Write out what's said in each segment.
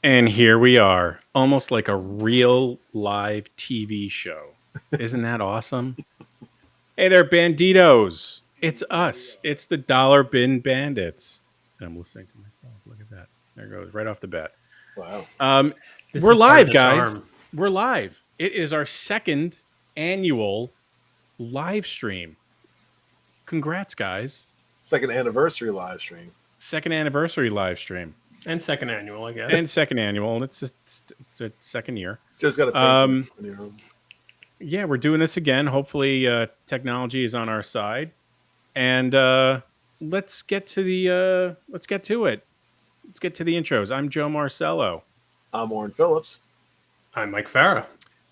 And here we are, almost like a real live TV show. Isn't that awesome? Hey there, Banditos. It's us. It's the Dollar Bin Bandits. I'm listening to myself. Look at that. There it goes, right off the bat. Wow. Um, This we're is part of live, the guys. charm. We're live. It is our second annual live stream. Congrats, guys. Second anniversary live stream. Second anniversary live stream. And second annual, I guess. And second annual, and it's a second year. Just got to Um, in your room. yeah, we're doing this again. Hopefully, technology is on our side, and let's get to it. Let's get to the intros. I'm Joe Marcello, I'm Warren Phillips. I'm Mike Farah.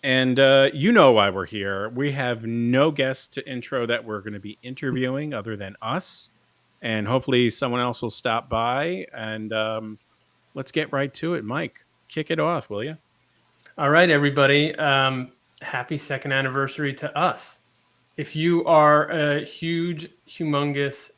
and you know why we're here. We have no guests to intro that we're going to be interviewing other than us, and hopefully someone else will stop by. And let's get right to it. Mike, kick it off, will you? All right, everybody. Happy second anniversary to us. If you are a huge, humongous,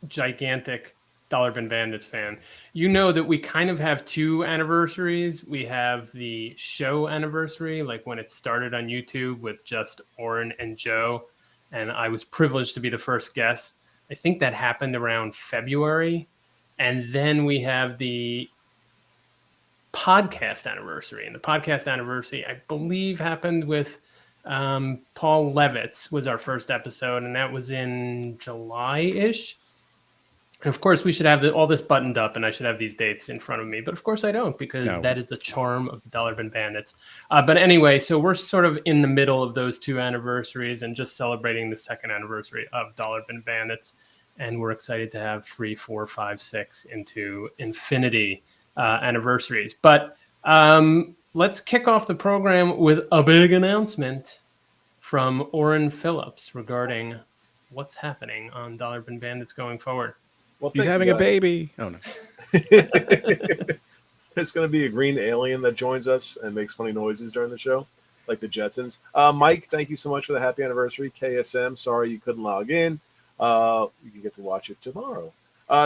gigantic Dollar Bin Bandits fan, you know that we kind of have two anniversaries. We have the show anniversary, like when it started on YouTube with just Oren and Joe, and I was privileged to be the first guest. I think that happened around February. And then we have the podcast anniversary. And the podcast anniversary, I believe, happened with Paul Levitz was our first episode, and that was in July-ish. And of course, we should have all this buttoned up, and I should have these dates in front of me. But of course, I don't, because that is the charm of the Dollar Bin Bandits. But anyway, so we're sort of in the middle of those two anniversaries and just celebrating the second anniversary of Dollar Bin Bandits. And we're excited to have 3, 4, 5, 6 into infinity anniversaries. But let's kick off the program with a big announcement from Oren Phillips regarding what's happening on Dollar Bin Bandits going forward. Well, He's having a baby. Oh, no. There's going to be a green alien that joins us and makes funny noises during the show, like the Jetsons. Mike, thank you so much for the happy anniversary. KSM, sorry you couldn't log in. You can get to watch it tomorrow.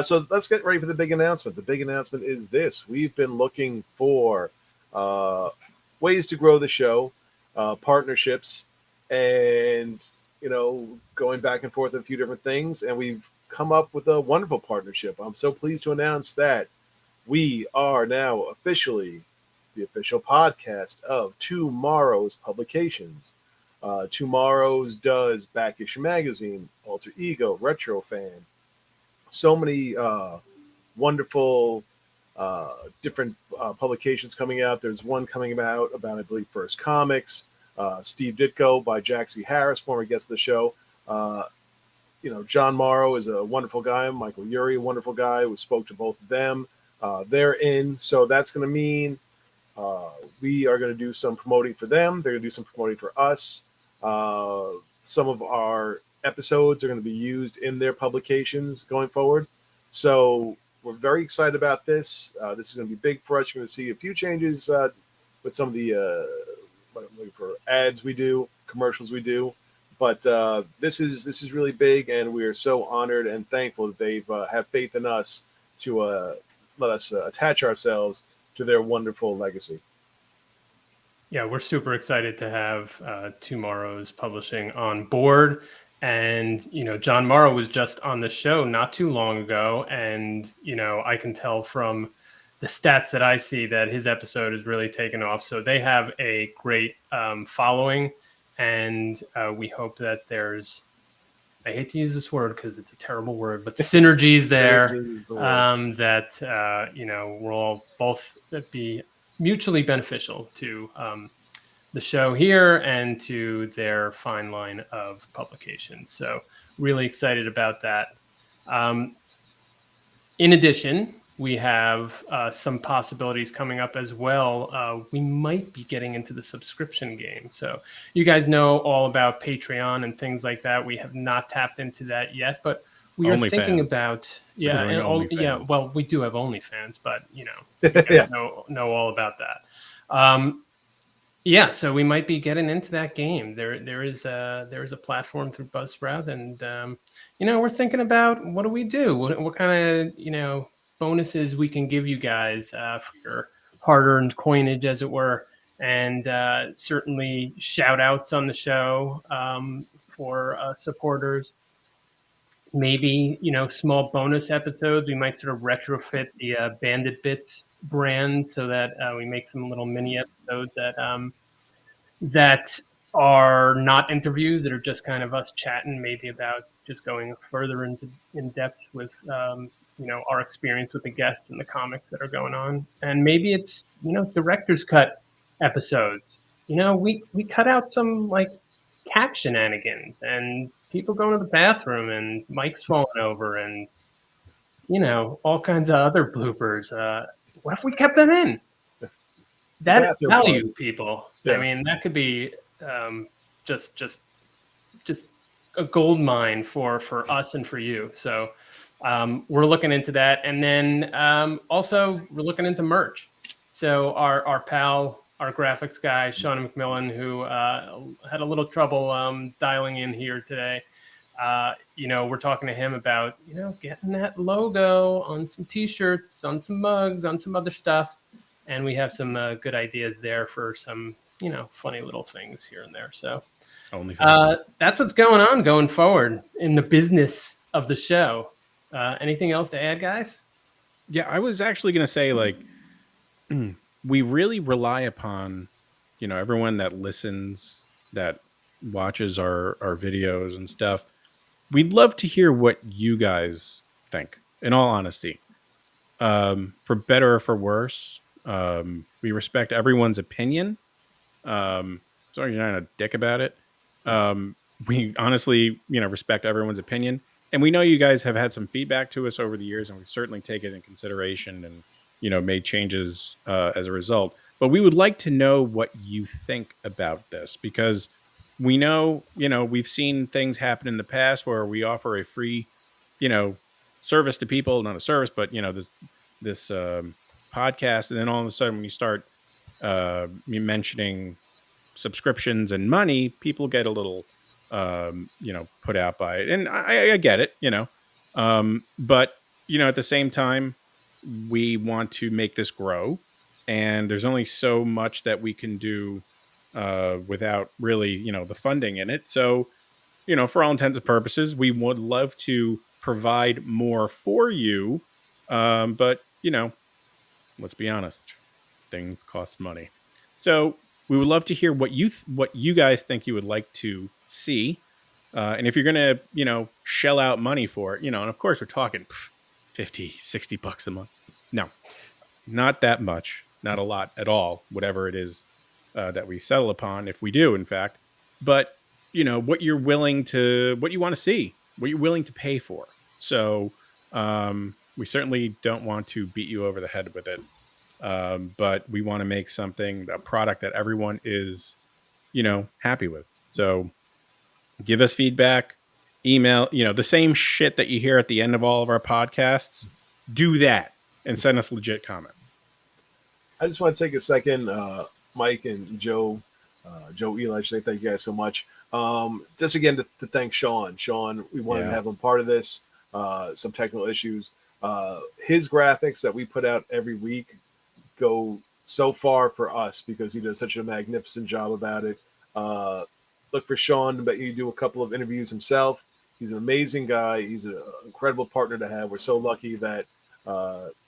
So let's get ready for the big announcement. The big announcement is this. We've been looking for ways to grow the show, partnerships, and, going back and forth a few different things. And we've come up with a wonderful partnership. I'm so pleased to announce that we are now officially the official podcast of Tomorrow's Publications. Tomorrow's does Backish Magazine, Alter Ego, Retro Fan. So many wonderful different publications coming out. There's one coming out about, I believe, First Comics. Steve Ditko by Jack C. Harris, former guest of the show. John Morrow is a wonderful guy. Michael Urey, a wonderful guy. We spoke to both of them. They're in. So that's going to mean we are going to do some promoting for them. They're going to do some promoting for us. Some of our episodes are going to be used in their publications going forward. So we're very excited about this. This is going to be big for us. You're going to see a few changes with some of the for ads we do, commercials we do. But this is really big, and we are so honored and thankful that they've have faith in us to let us attach ourselves to their wonderful legacy. Yeah, we're super excited to have Tomorrow's Publishing on board. And, John Morrow was just on the show not too long ago. And, I can tell from the stats that I see that his episode is really taken off. So they have a great following. And we hope that there's, I hate to use this word because it's a terrible word, but synergies there that, we'll all both be mutually beneficial to the show here and to their fine line of publications. So really excited about that. In addition, we have some possibilities coming up as well. We might be getting into the subscription game. So you guys know all about Patreon and things like that. We have not tapped into that yet, but we are thinking about, we do have OnlyFans, but you guys know all about that. So we might be getting into that game. There is a platform through Buzzsprout, and we're thinking about what do we do? What kind of bonuses we can give you guys for your hard-earned coinage, as it were. And certainly shout outs on the show for supporters. Maybe, small bonus episodes. We might sort of retrofit the Bandit Bits brand so that we make some little mini episodes that are not interviews, that are just kind of us chatting, maybe about just going further in depth with our experience with the guests and the comics that are going on. And maybe it's director's cut episodes. We cut out some like cat shenanigans and people going to the bathroom and mics falling over and all kinds of other bloopers. What if we kept that in? That Bathroom value, party. people. Yeah. I mean, that could be just a gold mine for us and for you. So we're looking into that, and then also we're looking into merch. So our pal, our graphics guy, Sean McMillan, who had a little trouble dialing in here today. We're talking to him about getting that logo on some T-shirts, on some mugs, on some other stuff. And we have some good ideas there for some, funny little things here and there. So that's what's going forward in the business of the show. Anything else to add, guys? Yeah, I was actually going to say, like, we really rely upon, everyone that listens, that watches our videos and stuff. We'd love to hear what you guys think, in all honesty. For better or for worse, we respect everyone's opinion. So you're not a dick about it. We honestly, respect everyone's opinion. And we know you guys have had some feedback to us over the years, and we certainly take it in consideration and, made changes as a result. But we would like to know what you think about this, because we know, we've seen things happen in the past where we offer a free, service to people, not a service, but, this podcast. And then all of a sudden when you start mentioning subscriptions and money, people get a little, put out by it. And I get it, but, at the same time, we want to make this grow, and there's only so much that we can do without really, the funding in it. So, for all intents and purposes, we would love to provide more for you. But, let's be honest, things cost money. So we would love to hear what you guys think you would like to see. And if you're going to, shell out money for it, and of course we're talking $50-$60 a month. No, not that much, not a lot at all, whatever it is that we settle upon, if we do, in fact. But, what you want to see, what you're willing to pay for. So we certainly don't want to beat you over the head with it. But we want to make a product that everyone is, happy with. So give us feedback, email, the same shit that you hear at the end of all of our podcasts. Do that and send us legit comments. I just want to take a second, Mike and Joe Eli, thank you guys so much. Just again to thank Sean. Sean, we wanted to have him part of this. Some technical issues. His graphics that we put out every week go so far for us because he does such a magnificent job about it. Look for Sean, but he do a couple of interviews himself. He's an amazing guy. He's an incredible partner to have. We're so lucky that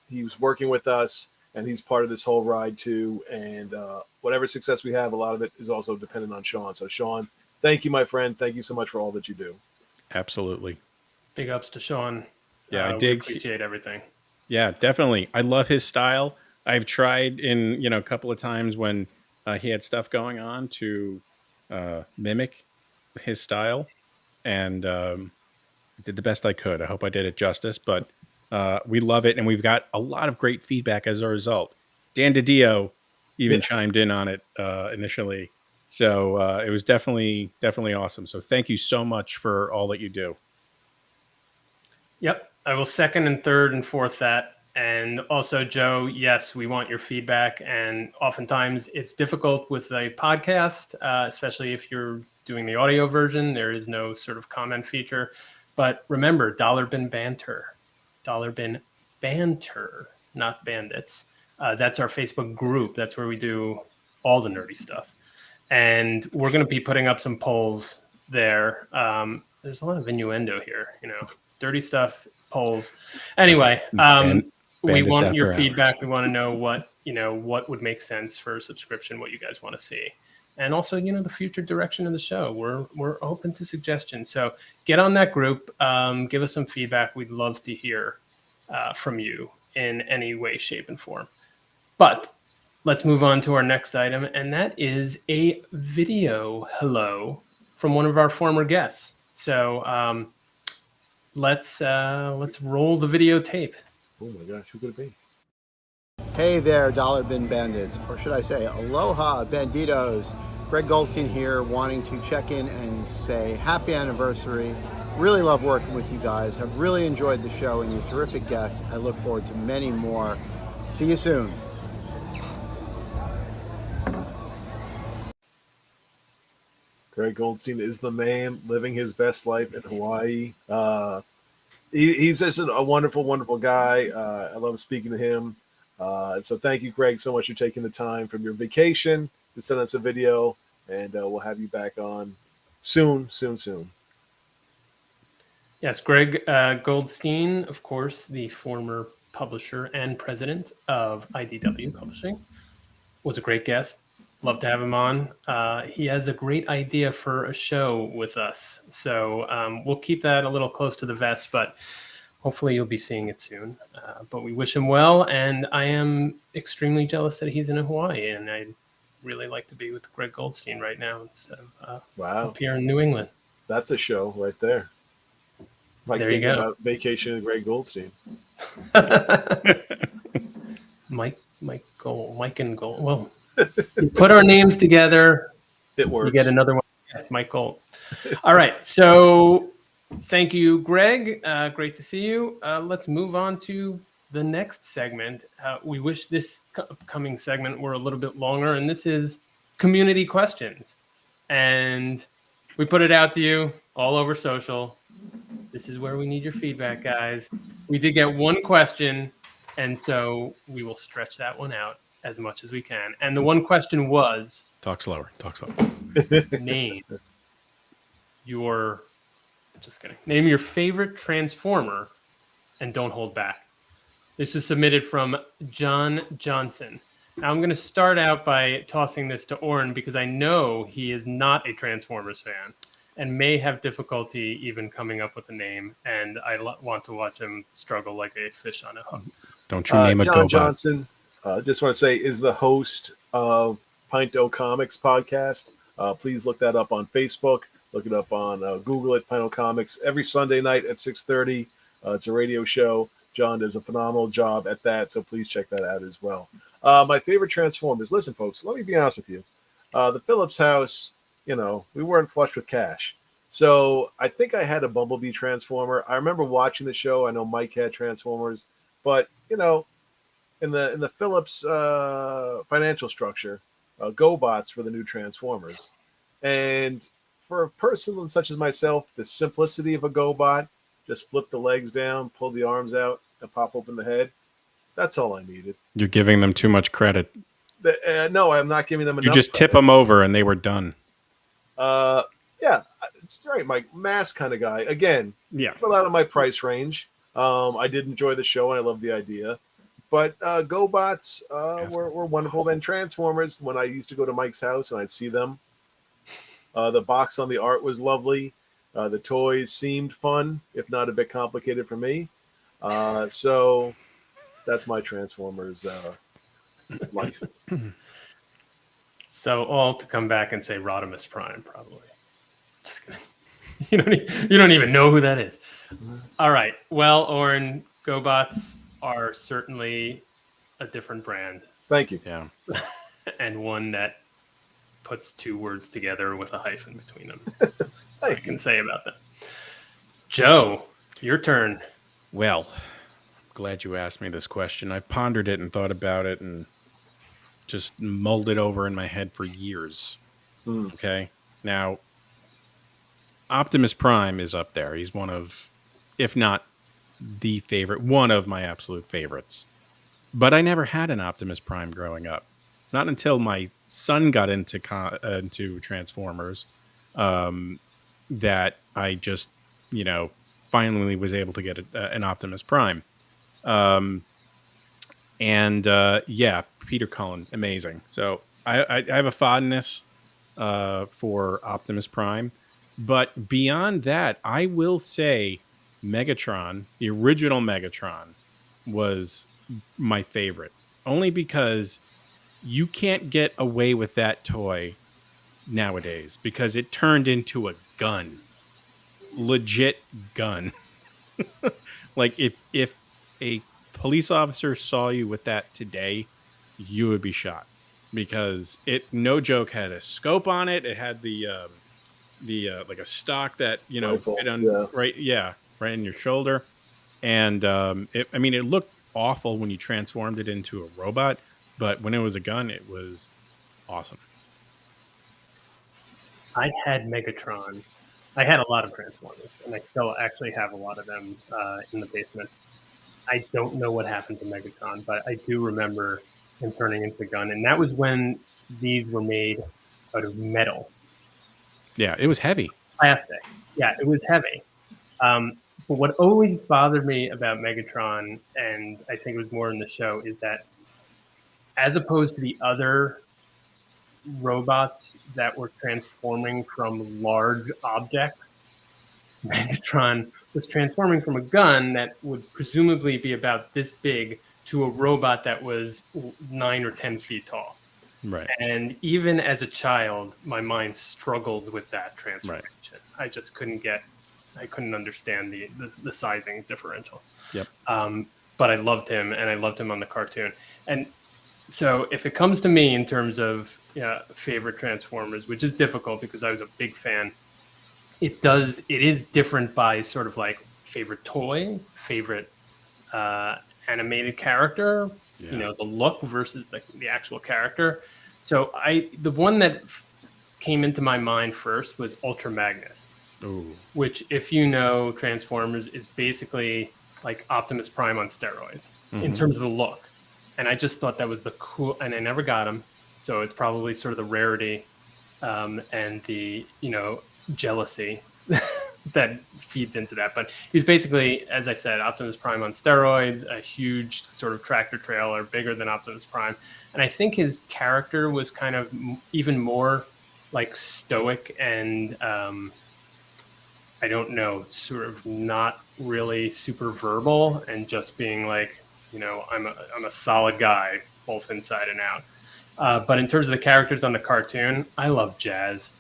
he was working with us, and he's part of this whole ride too. And whatever success we have, a lot of it is also dependent on Sean. So Sean, thank you, my friend. Thank you so much for all that you do. Absolutely. Big ups to Sean. Yeah, I appreciate everything. Yeah, definitely. I love his style. I've tried in, a couple of times when he had stuff going on to mimic his style, and did the best I could. I hope I did it justice, but we love it, and we've got a lot of great feedback as a result. Dan DiDio even chimed in on it initially, so it was definitely awesome. So thank you so much for all that you do. Yep, I will second and third and fourth that. And also, Joe, yes, we want your feedback. And oftentimes it's difficult with a podcast, especially if you're doing the audio version. There is no sort of comment feature. But remember, Dollar Bin Banter, not Bandits. That's our Facebook group. That's where we do all the nerdy stuff. And we're going to be putting up some polls there. There's a lot of innuendo here, dirty stuff, polls. Anyway, we Bandits want your After feedback. Hours. We want to know what would make sense for subscription, what you guys want to see. And also, the future direction of the show. We're open to suggestions. So get on that group. Give us some feedback. We'd love to hear from you in any way, shape, and form. But let's move on to our next item, and that is a video hello from one of our former guests. So let's roll the videotape. Oh my gosh, who could it be? Hey there, Dollar Bin Bandits, or should I say, aloha, banditos. Greg Goldstein here, wanting to check in and say happy anniversary. Really love working with you guys. Have really enjoyed the show and your terrific guests. I look forward to many more. See you soon. Greg Goldstein is the man, living his best life in Hawaii. He's just a wonderful, wonderful guy. I love speaking to him. And so thank you, Greg, so much for taking the time from your vacation to send us a video. And we'll have you back on soon. Yes, Greg Goldstein, of course, the former publisher and president of IDW Publishing, was a great guest. Love to have him on. He has a great idea for a show with us. So we'll keep that a little close to the vest, but hopefully you'll be seeing it soon. But we wish him well, and I am extremely jealous that he's in Hawaii, and I'd really like to be with Greg Goldstein right now instead of Wow. up here in New England. That's a show right there. There you go. Vacation with Greg Goldstein. Mike and Gold. Well, you put our names together. It works. You get another one. Yes, Mike Gold. All right. So thank you, Greg. Great to see you. Let's move on to the next segment. We wish this upcoming segment were a little bit longer, and this is community questions. And we put it out to you all over social. This is where we need your feedback, guys. We did get one question, and so we will stretch that one out as much as we can. And the one question was... Talk slower. Name your... Just kidding. Name your favorite Transformer, and don't hold back. This was submitted from John Johnson. Now I'm going to start out by tossing this to Oren because I know he is not a Transformers fan and may have difficulty even coming up with a name, and I want to watch him struggle like a fish on a hook. Don't you name a John GoBot. Johnson, just want to say, is the host of Pinto Comics podcast. Please look that up on Facebook. Look it up on Google at Pinto Comics every Sunday night at 6:30. It's a radio show. John does a phenomenal job at that, so please check that out as well. My favorite Transformers. Listen, folks, let me be honest with you. The Phillips house, we weren't flush with cash. So I think I had a Bumblebee Transformer. I remember watching the show. I know Mike had Transformers. But, in the Phillips financial structure, GoBots were the new Transformers. And for a person such as myself, the simplicity of a GoBot, just flip the legs down, pull the arms out, and pop open the head. That's all I needed. You're giving them too much credit. No, I'm not giving them enough. You just tip them over and they were done. Yeah, it's right, Mike. Mass kind of guy. Again, Yeah. fell out of my price range. I did enjoy the show and I love the idea. But GoBots were wonderful. And Transformers, when I used to go to Mike's house and I'd see them, the box on the art was lovely. The toys seemed fun, if not a bit complicated for me. So that's my Transformers life. So all to come back and say Rodimus Prime, probably. Just kidding. You don't even know who that is. All right. Well, Oren, GoBots are certainly a different brand. Thank you. Yeah. And one that puts two words together with a hyphen between them. That's what I can say about that. Joe, your turn. Well, I'm glad you asked me this question. I pondered it and thought about it and just mulled it over in my head for years. Okay. Now, Optimus Prime is up there. He's one of, if not the favorite, one of my absolute favorites. but I never had an Optimus Prime growing up. It's not until my son got into Transformers that I just, finally was able to get an Optimus Prime. Yeah, Peter Cullen, amazing. So I have a fondness for Optimus Prime, but beyond that, I will say Megatron, the original Megatron, was my favorite, only because you can't get away with that toy nowadays because it turned into a gun, legit gun. Like if a police officer saw you with that today, you would be shot because it, no joke, had a scope on it. It had the like a stock that Rifle, fit on yeah. right in your shoulder, and it looked awful when you transformed it into a robot, but when it was a gun, it was awesome. I had Megatron. I had a lot of Transformers, and I still actually have a lot of them in the basement. I don't know what happened to Megatron, but I do remember him turning into a gun, and that was when these were made out of metal, Yeah, it was heavy. plastic. Yeah, it was heavy. But what always bothered me about Megatron, and I think it was more in the show, is that as opposed to the other robots that were transforming from large objects, Megatron was transforming from a gun that would presumably be about this big to a robot that was 9 or 10 feet tall. Right. And even as a child, my mind struggled with that transformation. I just I couldn't understand the sizing differential. Yep. But I loved him, and I loved him on the cartoon. And so if it comes to me in terms of favorite Transformers, which is difficult because I was a big fan, it is different by sort of like favorite toy, favorite animated character, Yeah. the look versus the actual character. So the one that came into my mind first was Ultra Magnus, Ooh. which, if you know Transformers, is basically like Optimus Prime on steroids in terms of the look. And I just thought that was the cool, and I never got him. So it's probably sort of the rarity and the, jealousy that feeds into that. But he's basically, as I said, Optimus Prime on steroids, a huge sort of tractor trailer, bigger than Optimus Prime. And I think his character was kind of even more like stoic and I don't know, sort of not really super verbal and just being like, I'm a solid guy, both inside and out. But in terms of the characters on the cartoon, I love Jazz.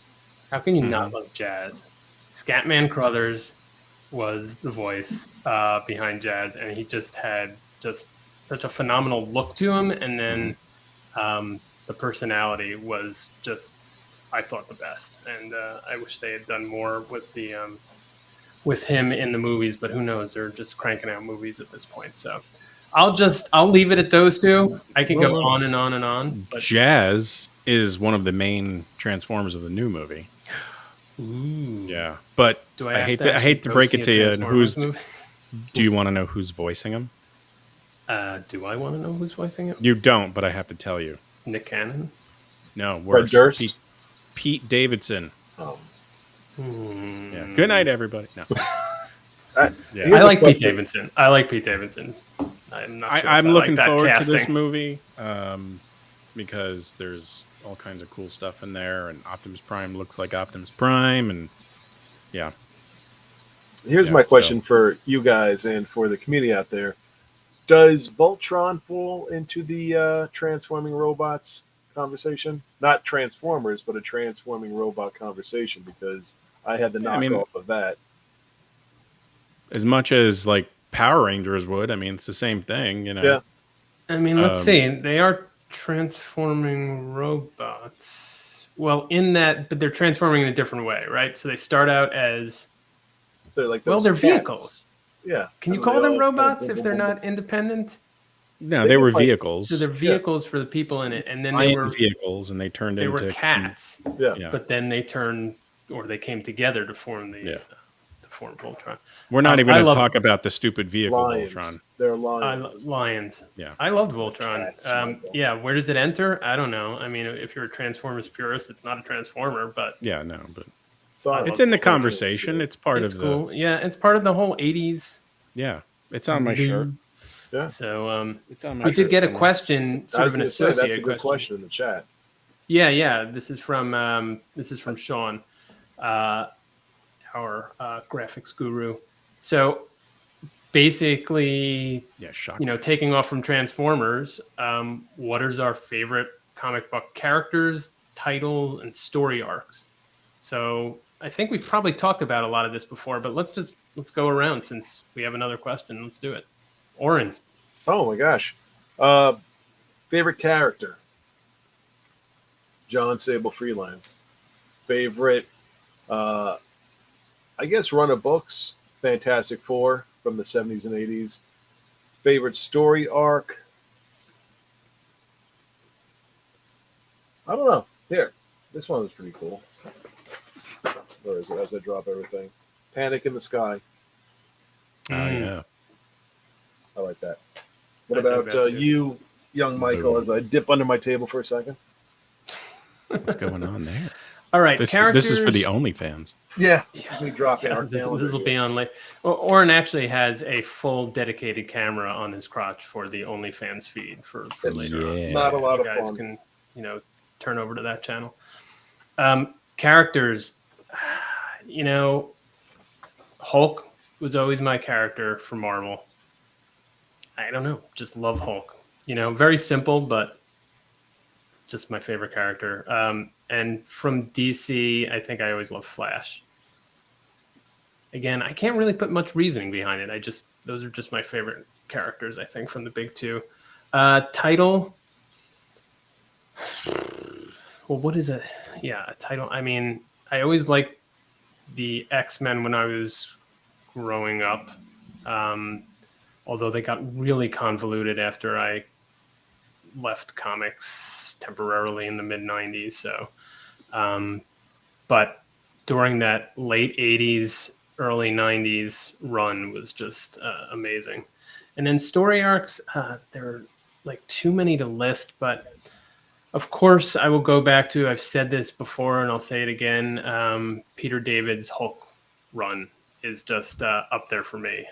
How can you not love Jazz? Scatman Crothers was the voice behind Jazz, and he just had such a phenomenal look to him. And then the personality was just, I thought, the best. And I wish they had done more with with him in the movies, but who knows? They're just cranking out movies at this point. So I'll leave it at those two. I can go on and on and on. But Jazz is one of the main Transformers of the new movie. ooh, Yeah, but do I hate actually to go break see it a to you. And Transformers movie? do you want to know who's voicing him? Do I want to know who's voicing it? You don't, but I have to tell you. Nick Cannon. No, worse. Durst? Pete Davidson. Oh. Yeah. Good night, everybody. No. Yeah. I like Pete Davidson. I'm not sure. I'm looking like that forward casting. to this movie because there's all kinds of cool stuff in there, and Optimus Prime looks like Optimus Prime, and yeah. Here's my question for you guys and for the community out there. Does Voltron fall into the transforming robots conversation? Not Transformers, but a transforming robot conversation, because I had the knockoff of that. As much as like Power Rangers would, it's the same thing, Yeah. Let's see. They are transforming robots. Well, but they're transforming in a different way, right? So they start out as They're like they're vehicles. Yeah. Can you call them robots if they're not independent? No, they were vehicles. So they're vehicles for the people in it, and then they were vehicles, and they turned into cats. Yeah. But then they came together to form the form of Voltron. We're not even I going to love talk about the stupid vehicle Lions. Voltron. They're lions. Lions. Yeah. I loved Voltron. Cats, Michael. Yeah, where does it enter? I don't know. I mean, if you're a Transformers purist, it's not a Transformer, but Yeah, no, but Sorry, it's in the Voltron's conversation. good. It's part it's of cool. Yeah, it's part of the whole 80s. yeah. It's on my shirt. Yeah. So It's on my we did get a somewhere. question, I sort was of an gonna say, that's a associated good question in the chat. Yeah. This is from Sean, our graphics guru. So basically, Yeah, shock. taking off from Transformers, what is our favorite comic book characters, titles, and story arcs? So I think we've probably talked about a lot of this before, but let's go around since we have another question. Let's do it. Oren. Oh my gosh. Favorite character? John Sable Freelance. Favorite, I guess, run of books? Fantastic Four from the 70s and 80s. Favorite story arc? I don't know. Here, this one was pretty cool. Where is it? As I drop everything. Panic in the Sky. Oh yeah. I like that. What I think about that too. you, young Michael, Boo. as I dip under my table for a second? What's going on there? All right, This characters. is for the OnlyFans. Yeah. We drop in Yeah, our this calendar will here. be on late. Well, Oren actually has a full dedicated camera on his crotch for the OnlyFans feed for It's later on. Yeah. not a lot You of guys fun. can turn over to that channel. Characters, Hulk was always my character for Marvel. I don't know, just love Hulk. Very simple, but just my favorite character. And from DC, I think I always love Flash. Again, I can't really put much reasoning behind it. Those are just my favorite characters, I think, from the big two. Title. Well, what is it? Yeah, a title. I mean, I always liked the X-Men when I was growing up. Although they got really convoluted after I left comics temporarily in the mid 90s. So, but during that late 80s, early 90s run was just amazing. And then story arcs, there are like too many to list, but of course I will go back to, I've said this before and I'll say it again. Peter David's Hulk run is just up there for me.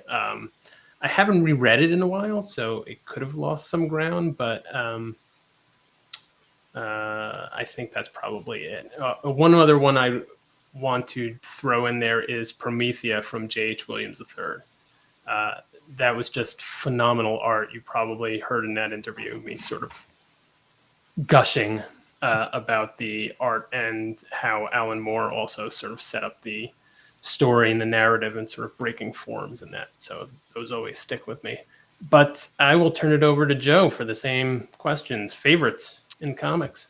I haven't reread it in a while, so it could have lost some ground, but I think that's probably it. One other one I want to throw in there is Promethea from J.H. Williams III. That was just phenomenal art. You probably heard in that interview me sort of gushing about the art and how Alan Moore also sort of set up the story and the narrative and sort of breaking forms in that. So those always stick with me. But I will turn it over to Joe for the same questions. Favorites in comics?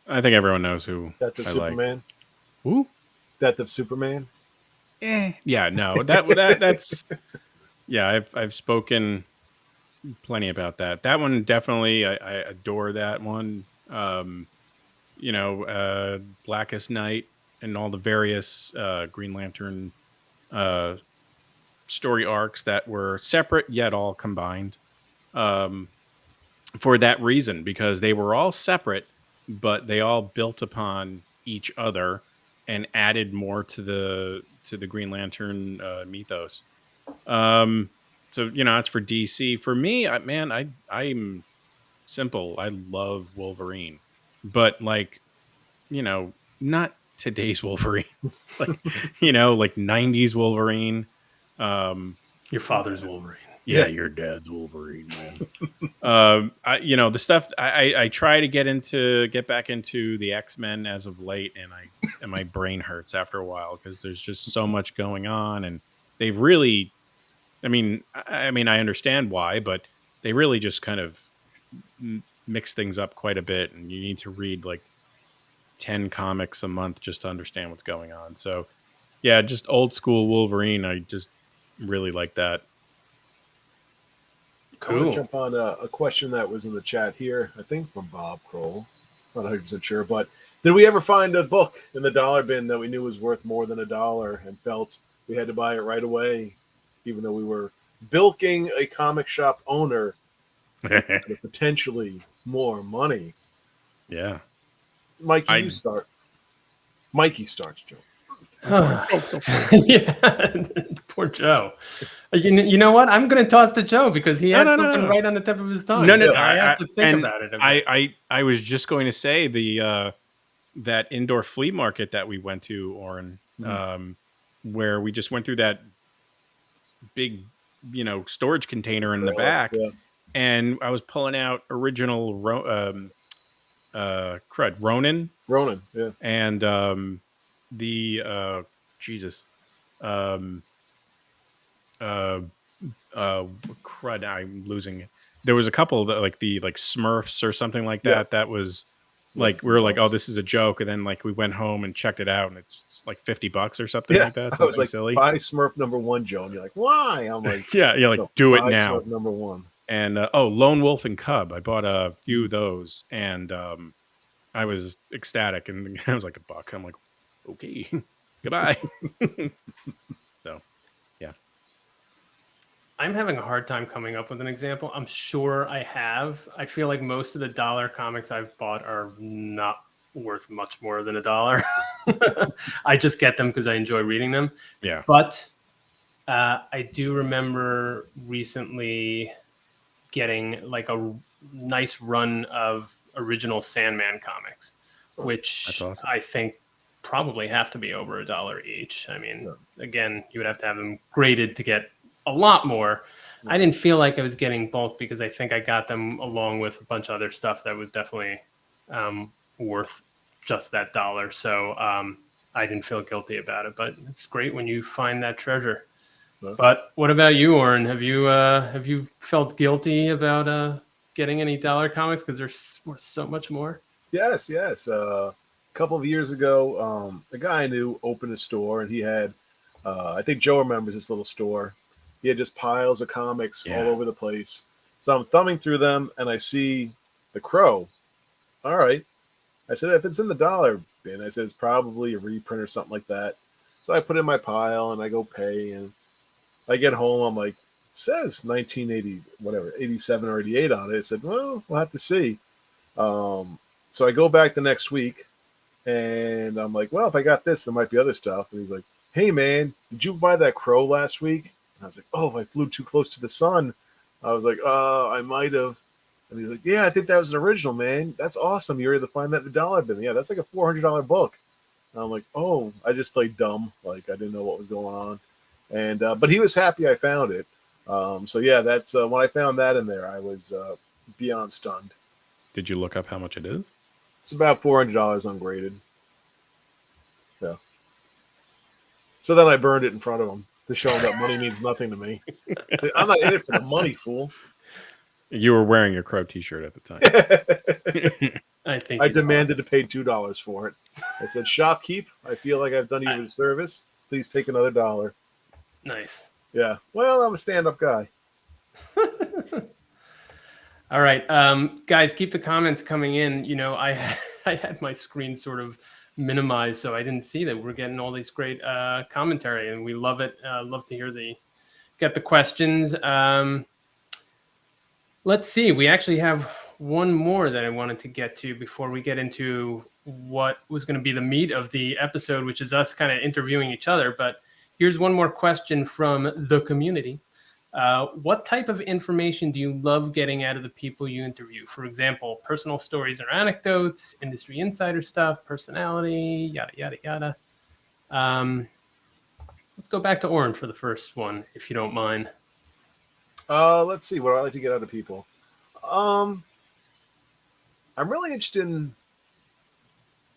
I think everyone knows who Death of I like. Superman. Who? Death of Superman. Yeah, no, that's yeah. I've spoken plenty about that. That one definitely. I adore that one. Blackest Night and all the various Green Lantern story arcs that were separate yet all combined. For that reason, because they were all separate, but they all built upon each other and added more to the Green Lantern mythos. So that's for DC. For me, I'm simple. I love Wolverine, but not today's Wolverine. like 90s Wolverine. Your father's Wolverine. Yeah, your dad's Wolverine, man. The stuff I try to get back into the X-Men as of late, and my brain hurts after a while because there's just so much going on, and they've really, I understand why, but they really just kind of mix things up quite a bit, and you need to read like 10 comics a month just to understand what's going on. So, yeah, just old school Wolverine. I just really like that. I'm going Cool. to jump on a question that was in the chat here, I think from Bob Kroll. Not 100% sure, but did we ever find a book in the dollar bin that we knew was worth more than $1 and felt We had to buy it right away, even though we were bilking a comic shop owner for potentially more money. Yeah. Mikey, you I start. Mikey starts, Joe. Yeah, poor Joe. You know what? I'm going to toss to Joe because he No, had no, something no. right on the tip of his tongue. No, no. I have to think about it a bit. I was just going to say that indoor flea market that we went to, Oren, where we just went through that big, storage container in the back, Yeah. and I was pulling out original Ronin, Ronan, yeah. and the Jesus, um, uh, crud. I'm losing it. There was a couple that like the Smurfs or something like that. Yeah. That was Yeah, like we were like, oh, bucks. this is a joke, and then like we went home and checked it out, and it's like $50 or something Yeah, like that. I Something was like, silly. buy Smurf number 1, Joe. And you're like, why? I'm like, Yeah, like no, do it buy now. Smurf number 1. And Lone Wolf and Cub. I bought a few of those, and I was ecstatic. And the guy was like $1. I'm like, okay, goodbye. So, yeah. I'm having a hard time coming up with an example. I'm sure I have. I feel like most of the dollar comics I've bought are not worth much more than $1. I just get them because I enjoy reading them. Yeah. But I do remember recently getting like a nice run of original Sandman comics, which That's awesome. I think probably have to be over $1 each. I mean, again, you would have to have them graded to get a lot more. I didn't feel like I was getting bulk because I think I got them along with a bunch of other stuff that was definitely worth just that $1. So I didn't feel guilty about it, but it's great when you find that treasure. But what about you, Oren? Have you felt guilty about getting any dollar comics because they're worth so much more? Yes. A couple of years ago, a guy I knew opened a store, and he had, I think Joe remembers this little store. He had just piles of comics all over the place. So I'm thumbing through them, and I see The Crow. All right. I said, if it's in the dollar bin, I said, it's probably a reprint or something like that. So I put it in my pile, and I go pay, and I get home, I'm like, it says 1980, whatever, 87 or 88 on it. I said, well, we'll have to see. So I go back the next week, and I'm like, well, if I got this, there might be other stuff. And he's like, hey, man, did you buy that Crow last week? And I was like, oh, I flew too close to the sun. I was like, I might have. And he's like, yeah, I think that was an original, man. That's awesome. You were able to find that in the dollar bin. Yeah, that's like a $400 book. And I'm like, oh, I just played dumb. Like, I didn't know what was going on. And but he was happy I found it. So yeah, that's when I found that in there, I was beyond stunned. Did you look up how much it is? It's about $400 ungraded. Yeah. So then I burned it in front of him to show him that money means nothing to me. I'm not in it for the money, fool. You were wearing your Crow T-shirt at the time. I think I demanded to pay $2 for it. I said, shopkeep, I feel like I've done you a service. Please take another $1. Nice. Yeah. Well, I'm a stand-up guy. All right, guys, keep the comments coming in. I had my screen sort of minimized, so I didn't see that we're getting all these great commentary, and we love it. Love to hear get the questions. Let's see. We actually have one more that I wanted to get to before we get into what was going to be the meat of the episode, which is us kind of interviewing each other. But here's one more question from the community. What type of information do you love getting out of the people you interview? For example, personal stories or anecdotes, industry insider stuff, personality, yada, yada, yada. Let's go back to Oren for the first one, if you don't mind. Let's see what I like to get out of people. I'm really interested in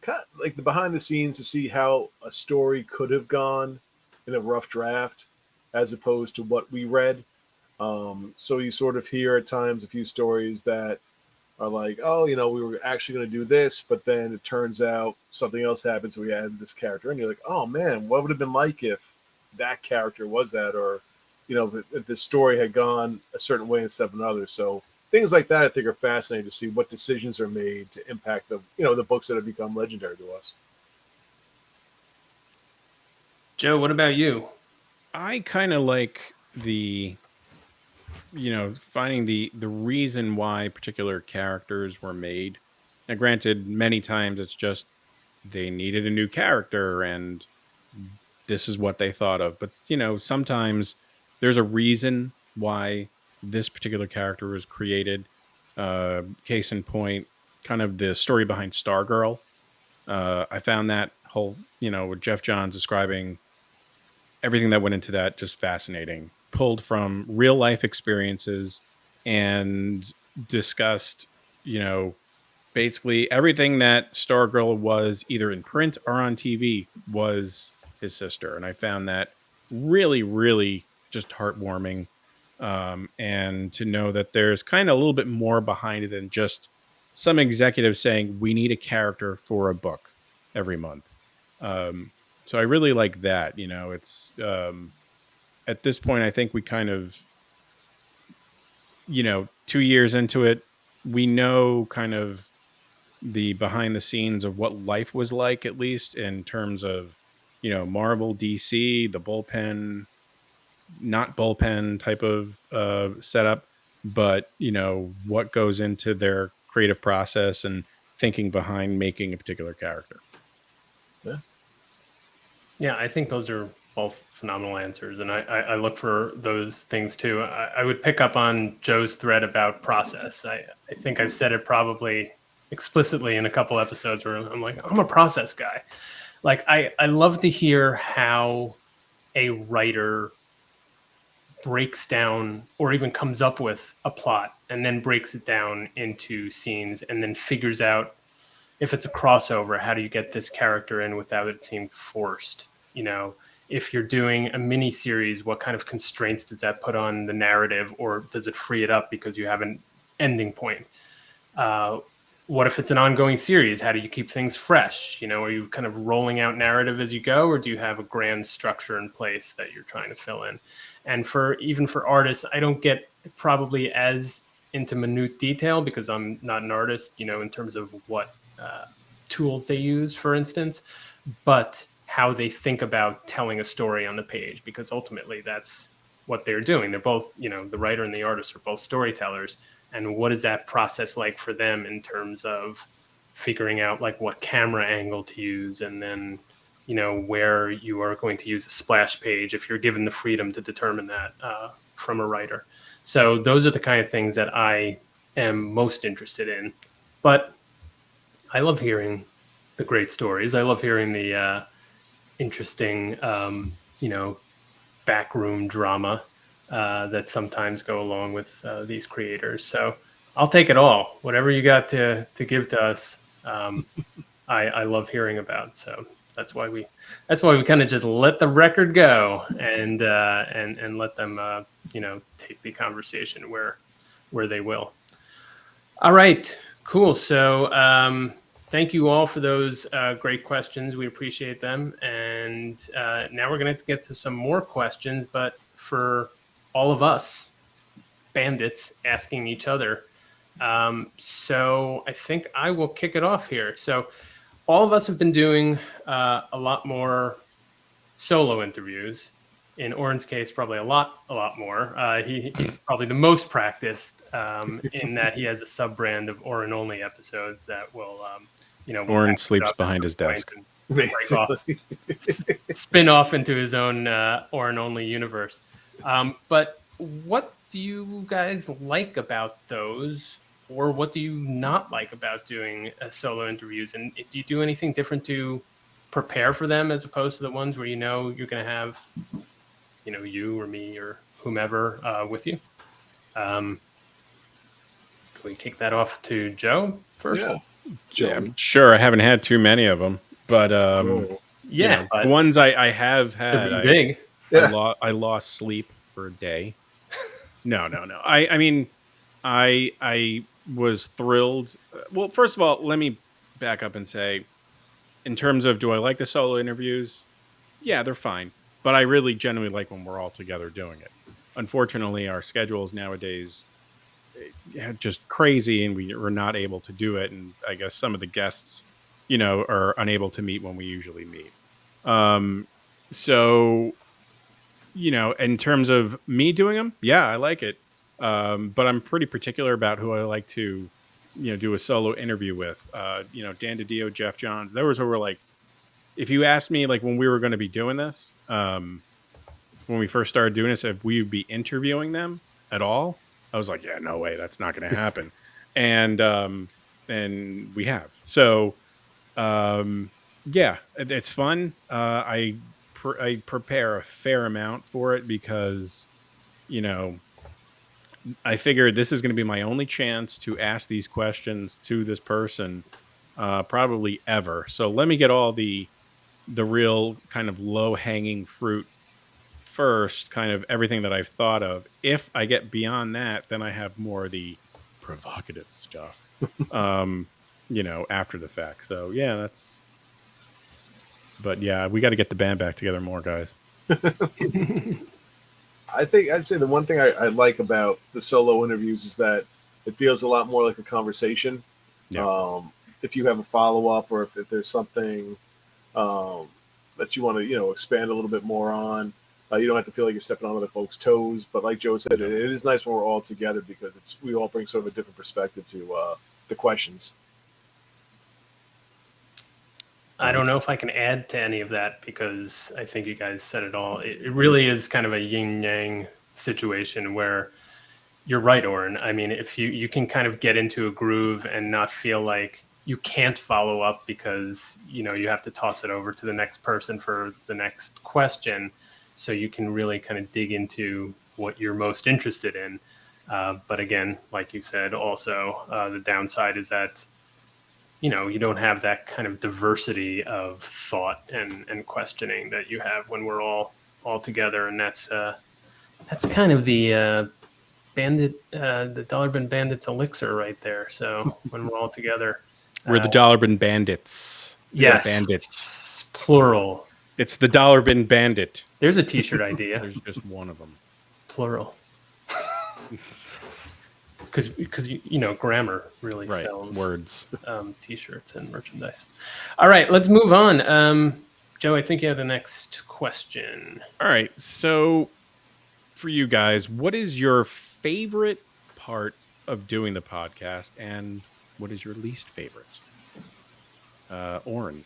kind of like the behind the scenes to see how a story could have gone in a rough draft as opposed to what we read. So you sort of hear at times a few stories that are like, oh, we were actually going to do this, but then it turns out something else happened, so we added this character. And you're like, oh, man, what would have been like if that character was that? Or, if the story had gone a certain way instead of another. So things like that, I think, are fascinating to see what decisions are made to impact the books that have become legendary to us. Joe, what about you? I kind of like finding the reason why particular characters were made. Now, granted, many times it's just they needed a new character and this is what they thought of. But sometimes there's a reason why this particular character was created. Case in point, kind of the story behind Stargirl. I found that whole, with Jeff Johns describing everything that went into that just fascinating. Pulled from real life experiences and discussed, you know, basically everything that Stargirl was either in print or on TV was his sister. And I found that really, really just heartwarming. And to know that there's kind of a little bit more behind it than just some executive saying, we need a character for a book every month. So I really like that. It's at this point, I think we kind of, 2 years into it, we know kind of the behind the scenes of what life was like, at least in terms of, Marvel, DC, the bullpen, not bullpen type of setup, but, what goes into their creative process and thinking behind making a particular character. Yeah. Yeah, I think those are both phenomenal answers, and I look for those things too. I would pick up on Joe's thread about process. I think I've said it probably explicitly in a couple episodes where I'm like, I'm a process guy. Like, I love to hear how a writer breaks down or even comes up with a plot and then breaks it down into scenes and then figures out if it's a crossover, how do you get this character in without it seeming forced? If you're doing a mini series, what kind of constraints does that put on the narrative, or does it free it up because you have an ending point? What if it's an ongoing series? How do you keep things fresh? Are you kind of rolling out narrative as you go, or do you have a grand structure in place that you're trying to fill in? And even for artists, I don't get probably as into minute detail because I'm not an artist, in terms of what tools they use, for instance, but how they think about telling a story on the page, because ultimately that's what they're doing. They're both, the writer and the artist are both storytellers. And what is that process like for them in terms of figuring out like what camera angle to use, and then, where you are going to use a splash page if you're given the freedom to determine that from a writer. So those are the kind of things that I am most interested in. But I love hearing the great stories. I love hearing the interesting, backroom drama that sometimes go along with these creators. So I'll take it all. Whatever you got to give to us, I love hearing about. So that's why we kind of just let the record go and let them take the conversation where they will. All right, cool. So thank you all for those great questions. We appreciate them. And now we're going to get to some more questions, but for all of us bandits asking each other. So I think I will kick it off here. So all of us have been doing a lot more solo interviews. In Oren's case, probably a lot more. He's probably the most practiced in that he has a sub-brand of Oren only episodes that will, Oren sleeps behind his desk. Spin off into his own Oren only universe. But what do you guys like about those, or what do you not like about doing solo interviews? And do you do anything different to prepare for them as opposed to the ones where you're going to have, you or me or whomever with you? Can we kick that off to Joe first? Yeah, sure. I haven't had too many of them, but but the ones I have had, big. I lost sleep for a day. No. I mean, I was thrilled. Well, first of all, let me back up and say, in terms of do I like the solo interviews? Yeah, they're fine. But I really genuinely like when we're all together doing it. Unfortunately, our schedules nowadays just crazy, and we're not able to do it. And I guess some of the guests, are unable to meet when we usually meet. So in terms of me doing them, yeah, I like it. But I'm pretty particular about who I like to, do a solo interview with. Dan DiDio, Jeff Johns. Those were like, if you asked me like when we were going to be doing this, when we first started doing this, if we would be interviewing them at all, I was like, yeah, no way, that's not going to happen. And we have. So, yeah, it's fun. I prepare a fair amount for it because, I figured this is going to be my only chance to ask these questions to this person, probably ever. So let me get all the real kind of low hanging fruit first, kind of everything that I've thought of. If I get beyond that, then I have more of the provocative stuff, after the fact. So yeah, but yeah, we got to get the band back together more, guys. I think I'd say the one thing I like about the solo interviews is that it feels a lot more like a conversation. Yeah. If you have a follow up, or if there's something that you want to expand a little bit more on, you don't have to feel like you're stepping on other folks' toes. But like Joe said, it is nice when we're all together because we all bring sort of a different perspective to the questions. I don't know if I can add to any of that because I think you guys said it all. It really is kind of a yin yang situation where you're right, Oren. I mean, if you can kind of get into a groove and not feel like you can't follow up because, you have to toss it over to the next person for the next question. So you can really kind of dig into what you're most interested in. But again, like you said, also the downside is that you don't have that kind of diversity of thought and questioning that you have when we're all together, and that's kind of the the Dollar Bin Bandits elixir right there. So when we're all together, we're the Dollar Bin Bandits. Yes, bandits, plural. It's the Dollar Bin Bandit. There's a T-shirt idea. There's just one of them, plural. Because grammar really sells words, T-shirts and merchandise. All right, let's move on. Joe, I think you have the next question. All right, so for you guys, what is your favorite part of doing the podcast, and what is your least favorite? Oren.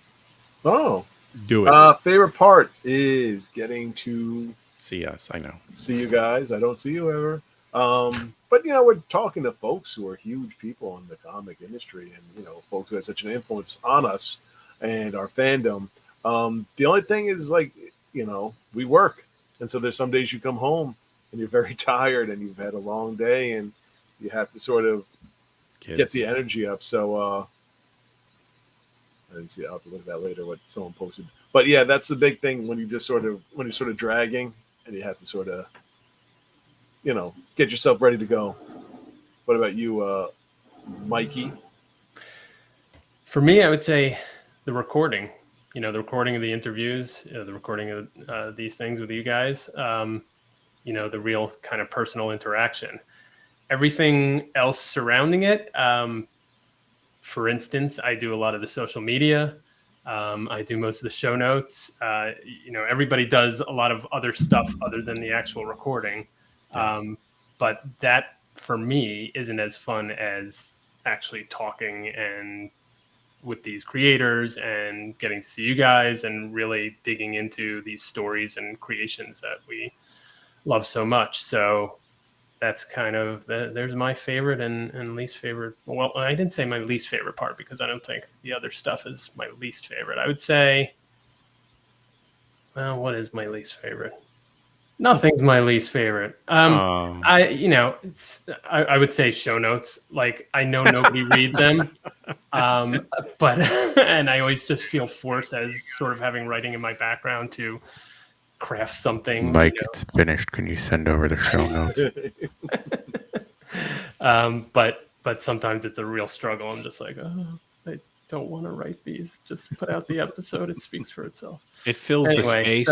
Oh, do it. Favorite part is getting to see us. I know. See you guys. I don't see you ever. But we're talking to folks who are huge people in the comic industry, and folks who have such an influence on us and our fandom. The only thing is, like, we work, and so there's some days you come home and you're very tired and you've had a long day and you have to sort of get the energy up. So I didn't see. I'll have to look at that later. What someone posted, but yeah, that's the big thing when you're sort of dragging and you have to sort of get yourself ready to go. What about you, Mikey? For me, I would say the recording. The recording of the interviews, the recording of these things with you guys. The real kind of personal interaction. Everything else surrounding it. For instance, I do a lot of the social media. I do most of the show notes. Everybody does a lot of other stuff other than the actual recording. But that for me isn't as fun as actually talking and with these creators and getting to see you guys and really digging into these stories and creations that we love so much. So that's kind of there's my favorite and least favorite. Well, I didn't say my least favorite part because I don't think the other stuff is my least favorite. I would say, well, what is my least favorite? Nothing's my least favorite. I would say show notes. Like, I know nobody reads them, but and I always just feel forced as sort of having writing in my background to craft something. Mike, it's finished. Can you send over the show notes? But sometimes it's a real struggle. I'm just like, I don't want to write these. Just put out the episode. It speaks for itself. It fills the space,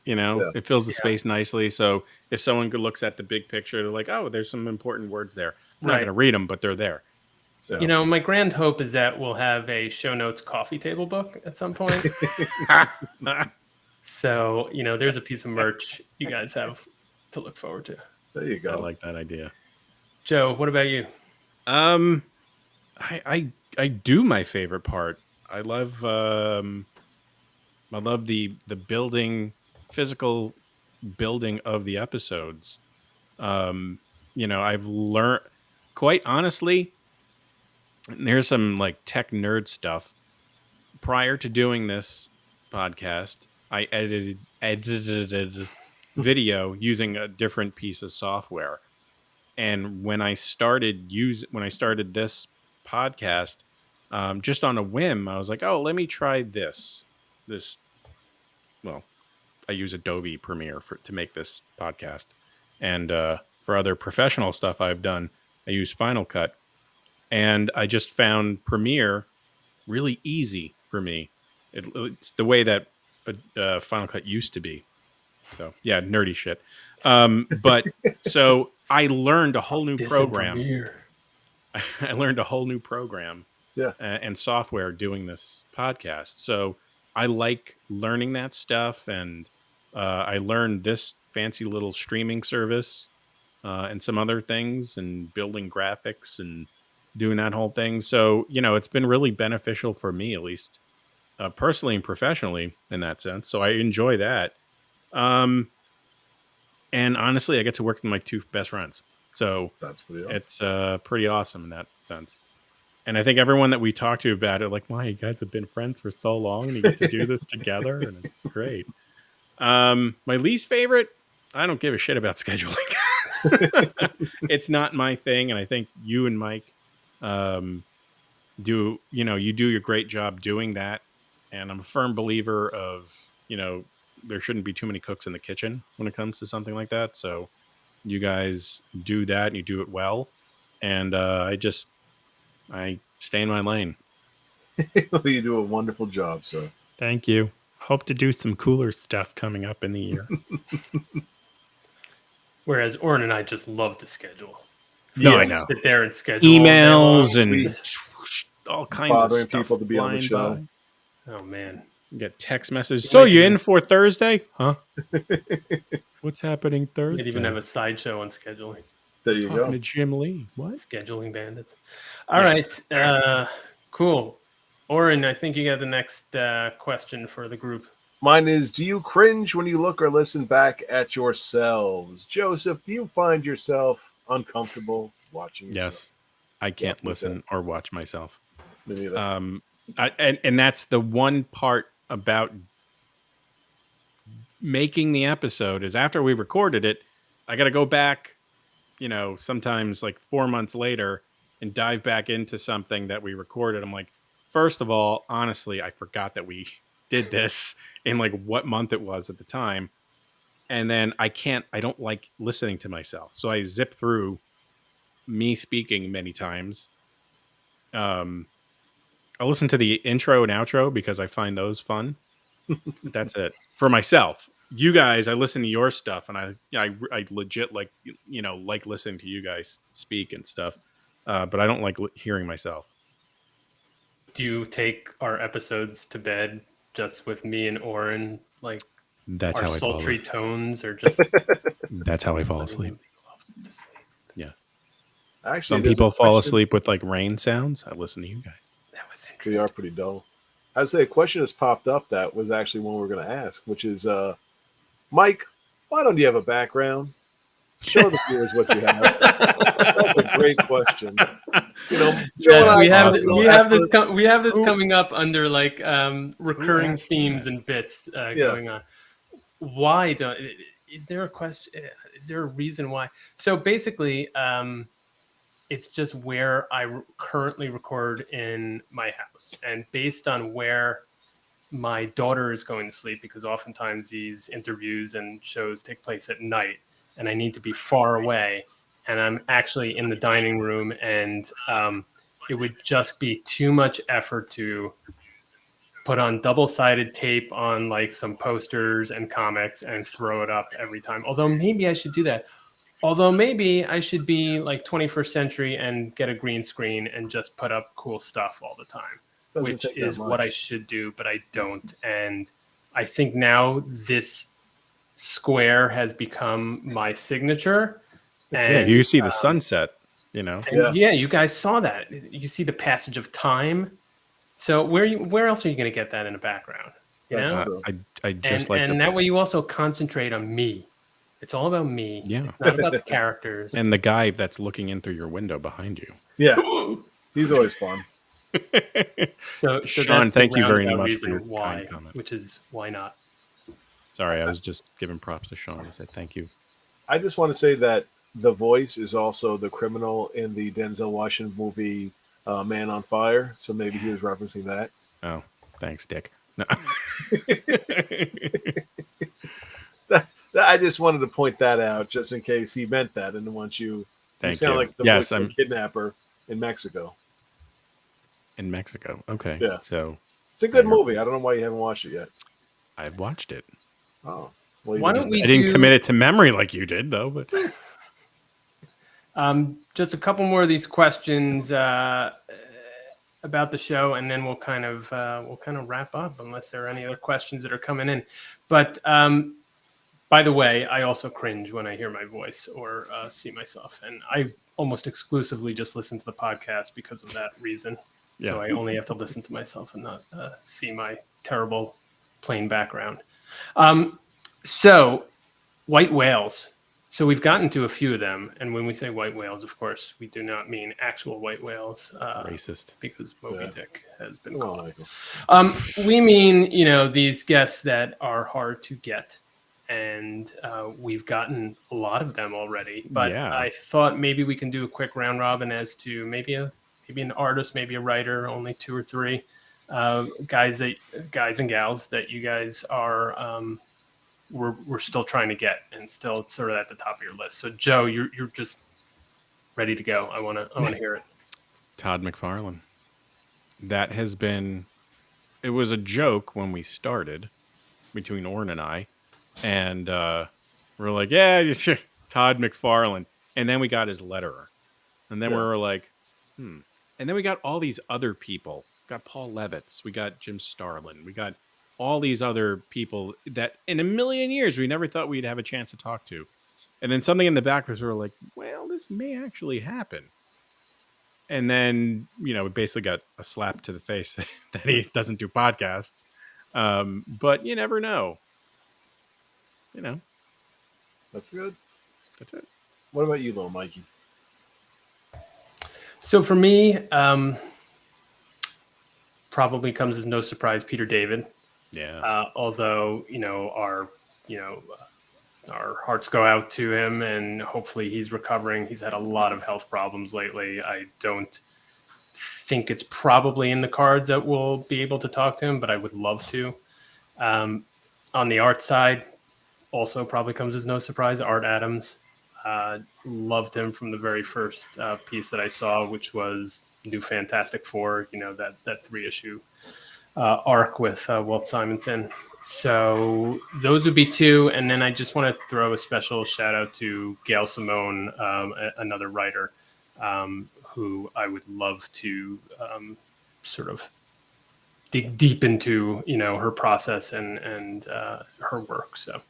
Yeah. It fills the space nicely. So if someone looks at the big picture, they're like, oh, there's some important words there. I'm not going to read them, but they're there. So. My grand hope is that we'll have a show notes coffee table book at some point. So, there's a piece of merch you guys have to look forward to. There you I go. like that idea. Joe, what about you? I do my favorite part. I love the building, physical building of the episodes. I've learned, quite honestly, there's some like tech nerd stuff. Prior to doing this podcast, I edited video using a different piece of software. And when I started this podcast, just on a whim, I was like, "Oh, let me try this." This, well, I use Adobe Premiere to make this podcast, and for other professional stuff I've done, I use Final Cut, and I just found Premiere really easy for me. It's the way that Final Cut used to be. So yeah, nerdy shit. But so I learned a whole new program. I learned a whole new program, Yeah. And software doing this podcast. So I like learning that stuff, and I learned this fancy little streaming service and some other things, and building graphics and doing that whole thing. So it's been really beneficial for me, at least personally and professionally, in that sense. So I enjoy that. And honestly, I get to work with my two best friends. So That's pretty awesome. it's pretty awesome in that sense. And I think everyone that we talk to about it, like, wow, you guys have been friends for so long and you get to do this together, and it's great. My least favorite, I don't give a shit about scheduling. It's not my thing. And I think you and Mike you do your great job doing that. And I'm a firm believer of, there shouldn't be too many cooks in the kitchen when it comes to something like that. So you guys do that and you do it well. And I stay in my lane. You do a wonderful job, sir. Thank you. Hope to do some cooler stuff coming up in the year. Whereas Oren and I just love to schedule. No, Yeah. I know. Sit there and schedule all day Emails long. and all kinds of Bothering stuff people to be on the flying show. by. Oh man. You get text messages. So you in for Thursday? Huh? What's happening Thursday? Might even have a sideshow on scheduling. There you Talking go. to Jim Lee. What? Scheduling bandits. All right. Cool. Oren, I think you got the next question for the group. Mine is, do you cringe when you look or listen back at yourselves? Joseph, do you find yourself uncomfortable watching yourself? Yes. I can't me listen or watch myself. Me neither. And that's the one part about making the episode is after we recorded it, I got to go back, sometimes like 4 months later and dive back into something that we recorded. I'm like, first of all, honestly, I forgot that we did this in like what month it was at the time. And then I don't like listening to myself. So I zip through me speaking many times. I'll listen to the intro and outro because I find those fun. That's it for myself. You guys, I listen to your stuff, and I legit like listening to you guys speak and stuff. But I don't like hearing myself. Do you take our episodes to bed just with me and Oren, like That's our how I fall sultry asleep. tones, or just That's how I fall asleep. Yes. Actually, Some there's a people fall question- asleep with like rain sounds. I listen to you guys. That was We interesting. are pretty dull. I would say a question has popped up that was actually one we're going to ask, which is, Mike, why don't you have a background? Show the viewers what you have. That's a great question. Joe and Yeah, I we have awesome. we have this we have this coming up under like recurring asked themes that? and bits going on. Why don't? Is there a question? Is there a reason why? So basically, it's just where I currently record in my house, and based on where my daughter is going to sleep, because oftentimes these interviews and shows take place at night, and I need to be far away, and I'm actually in the dining room, and it would just be too much effort to put on double-sided tape on like some posters and comics and throw it up every time. Although maybe I should do that. Although maybe I should be like 21st century and get a green screen and just put up cool stuff all the time, Doesn't which take that is what much. I should do, but I don't. And I think now this square has become my signature. And you see the sunset, you know. and you guys saw that. You see the passage of time. So where else are you going to get that in the background? You That's know, true. I just like and to, that way you also concentrate on me. It's all about me. Yeah. It's not about the characters. and the guy that's looking in through your window behind you. Yeah, he's always fun. So Sean, that's the thank you very roundabout much reason for your why, kind comment. which is why not. Sorry, I was just giving props to Sean to say thank you. I just want to say that the voice is also the criminal in the Denzel Washington movie Man on Fire. So maybe he was referencing that. Oh, thanks, Dick. No. I just wanted to point that out just in case he meant that and want you. Thank you sound you. like the Yes, voice of I'm a kidnapper in Mexico. in Mexico. Okay, Yeah. so It's a good movie. I don't know why you haven't watched it yet. I've watched it. Oh, well, you Why didn't- don't we I didn't do- commit it to memory like you did, though. But Just a couple more of these questions about the show, and then we'll kind of wrap up, unless there are any other questions that are coming in. But by the way, I also cringe when I hear my voice or see myself, and I almost exclusively just listen to the podcast because of that reason. Yeah. So I only have to listen to myself and not see my terrible plain background. So white whales. So we've gotten to a few of them, and when we say white whales, of course, we do not mean actual white whales, racist. because Moby Yeah. Dick has been Come called. on, Michael. We mean, these guests that are hard to get, and we've gotten a lot of them already. But Yeah. I thought maybe we can do a quick round robin as to maybe an artist, maybe a writer, only 2 or 3 guys and gals that you guys are we're still trying to get, and still sort of at the top of your list. So Joe, you're just ready to go. I want to hear it. Todd McFarlane. That has been. It was a joke when we started between Orrin and I, and we're like, yeah, Todd McFarlane, and then we got his letterer, and then we were like, and then we got all these other people. We got Paul Levitz, we got Jim Starlin, we got all these other people that in a million years we never thought we'd have a chance to talk to. And then something in the back was, we were like, well, this may actually happen. And then, we basically got a slap to the face that he doesn't do podcasts. But you never know. That's good. That's it. What about you, little Mikey? So for me, probably comes as no surprise, Peter David. Yeah. Although our hearts go out to him, and hopefully he's recovering. He's had a lot of health problems lately. I don't think it's probably in the cards that we'll be able to talk to him, but I would love to. On the art side, also probably comes as no surprise, Art Adams. Loved him from the very first piece that I saw, which was New Fantastic Four, that 3-issue arc with Walt Simonson. So those would be 2. And then I just want to throw a special shout out to Gail Simone, another writer who I would love to sort of dig deep into, her process and her work. So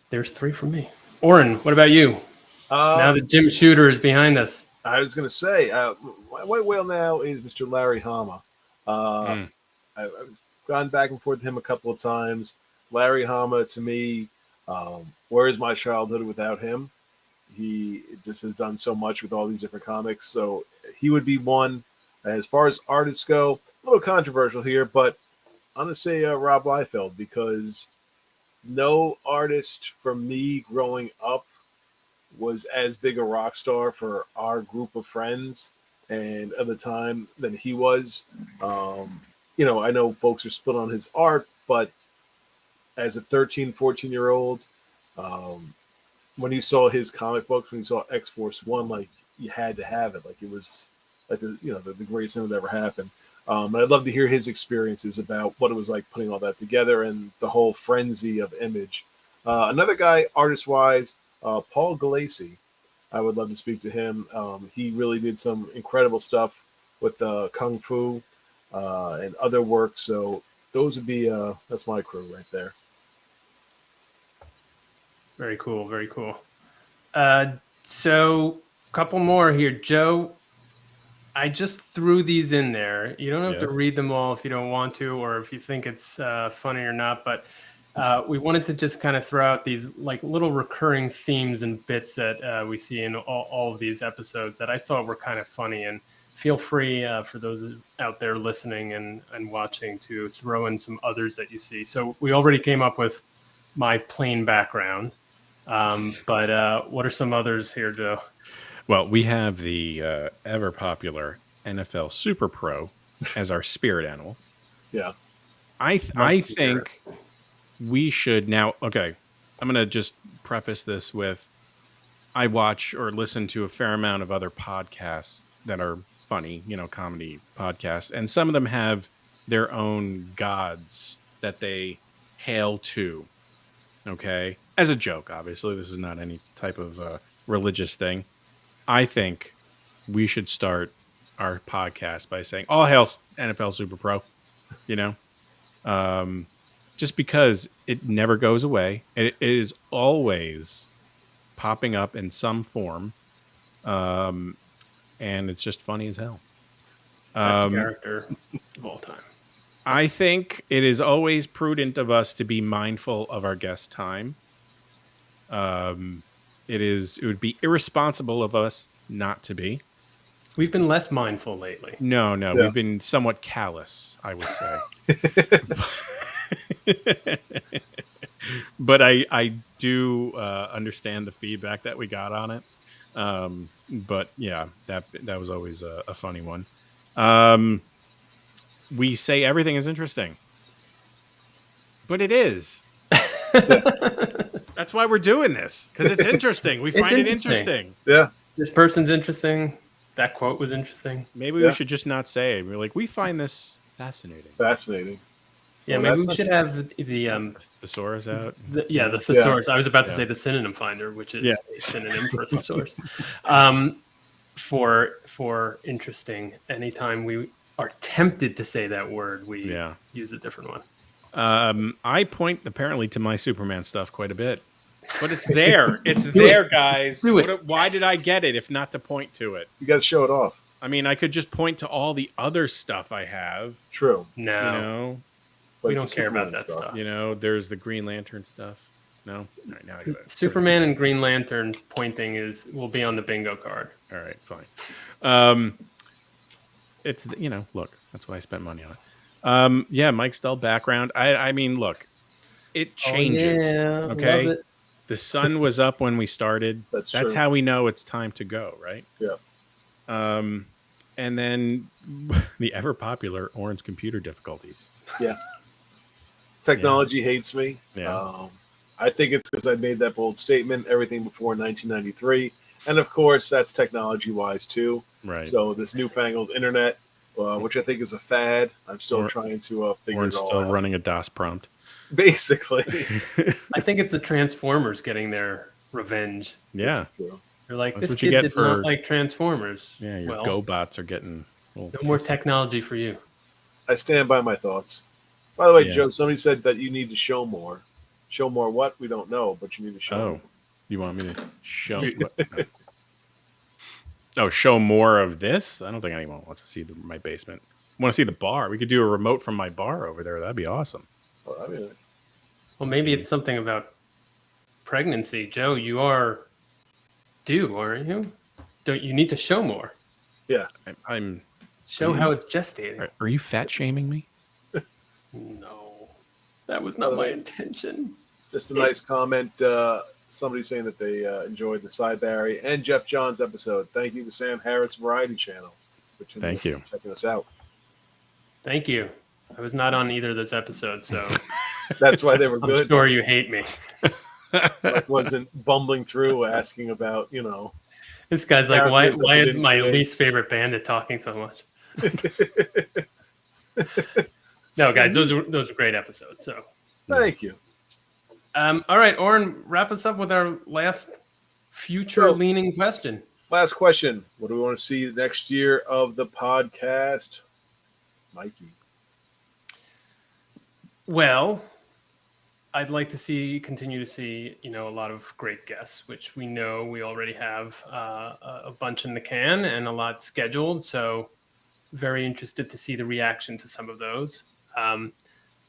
there's 3 from me. Orrin, what about you? Now that Jim Shooter is behind us. I was going to say, my white whale now is Mr. Larry Hama. I've gone back and forth with him a couple of times. Larry Hama, to me, where is my childhood without him? He just has done so much with all these different comics. So he would be one. As far as artists go, a little controversial here, but I'm going to say Rob Liefeld, because no artist for me growing up was as big a rock star for our group of friends and at the time than he was. I know folks are split on his art, but as a 13, 14-year-old, when you saw his comic books, when you saw X-Force 1, like, you had to have it. Like, it was like the greatest thing that ever happened. And I'd love to hear his experiences about what it was like putting all that together and the whole frenzy of Image. Another guy, artist-wise, Paul Galassi. I would love to speak to him. He really did some incredible stuff with Kung Fu and other work. So those would be that's my crew right there. Very cool. Very cool. So a couple more here, Joe. I just threw these in there. You don't have to Yes. read them all if you don't want to, or if you think it's funny or not. But we wanted to just kind of throw out these like little recurring themes and bits that we see in all of these episodes that I thought were kind of funny. And feel free for those out there listening and watching to throw in some others that you see. So we already came up with my plain background. But what are some others here, Joe? Well, we have the ever popular NFL Super Pro as our spirit animal. Yeah. I think we should now. Okay, I'm going to just preface this with I watch or listen to a fair amount of other podcasts that are funny, comedy podcasts, and some of them have their own gods that they hail to. Okay, as a joke, obviously, this is not any type of religious thing. I think we should start our podcast by saying all hail NFL Super Pro, just because it never goes away. It is always popping up in some form. And it's just funny as hell. Best character of all time. I think it is always prudent of us to be mindful of our guest time. It would be irresponsible of us not to be. We've been less mindful lately. No, Yeah. we've been somewhat callous, I would say. But I do understand the feedback that we got on it. But yeah, that was always a funny one. We say everything is interesting, but it is. That's why we're doing this, because it's interesting. We find it interesting. Yeah. This person's interesting. That quote was interesting. Maybe Yeah. we should just not say it. We're like, we find this fascinating. Fascinating. Yeah, Well, maybe that's we should have the Thesaurus out. the thesaurus. I was about to Yeah. say the synonym finder, which is Yeah. a synonym for thesaurus. For interesting, anytime we are tempted to say that word, we use a different one. I point apparently to my Superman stuff quite a bit, but it's there. It's there, guys. Do it. Why did I get it if not to point to it? You got to show it off. I mean, I could just point to all the other stuff I have. True. No, But we it's don't the care about Superman that stuff. There's the Green Lantern stuff. No, all right, now I got it. Superman and Green Lantern pointing will be on the bingo card. All right, fine. It's look, that's why I spent money on it. Yeah, Mike's dull background. I mean, look, it changes. Oh, yeah. Okay, Love it. the sun was up when we started. That's That's true. how we know it's time to go, right? Yeah. And then the ever popular orange computer difficulties. Yeah. Technology hates me. Yeah. I think it's because I made that bold statement, everything before 1993. And of course, that's technology wise too. Right. So this newfangled internet, which I think is a fad, I'm still trying to figure Orange it all still out. running a DOS prompt. Basically. I think it's the Transformers getting their revenge. Yeah. True. They're like, That's this what you kid get did for- not like Transformers. Yeah, your Well, GoBots are getting no more technology for you. I stand by my thoughts. By the way, Yeah. Joe, somebody said that you need to show more. Show more what? We don't know, but you need to show Oh, more. you want me to show? Show more of this? I don't think anyone wants to see my basement. Want to see the bar? We could do a remote from my bar over there. That'd be awesome. Oh, that'd be nice. Well, maybe See. it's something about pregnancy. Joe, you are due, aren't you? Don't you need to show more? Yeah. I'm. Show how it's gestating. Are you fat shaming me? No, that was not my intention. Just a nice comment. Somebody saying that they enjoyed the Cy Barry and Jeff Johns episode. Thank you to Sam Harris Variety Channel. For Thank you. checking us out. Thank you. I was not on either of those episodes, so That's why they were I'm good. sure you hate me. Like wasn't bumbling through asking about, This guy's like, why Characters that we is didn't my create. least favorite bandit talking so much? No, guys, those are great episodes. So, Thank you. all right, Oren, wrap us up with our last future-leaning question. Last question. What do we want to see next year of the podcast? Mikey. Well, I'd like to continue to see, a lot of great guests, which we know we already have a bunch in the can and a lot scheduled. So very interested to see the reaction to some of those. Um,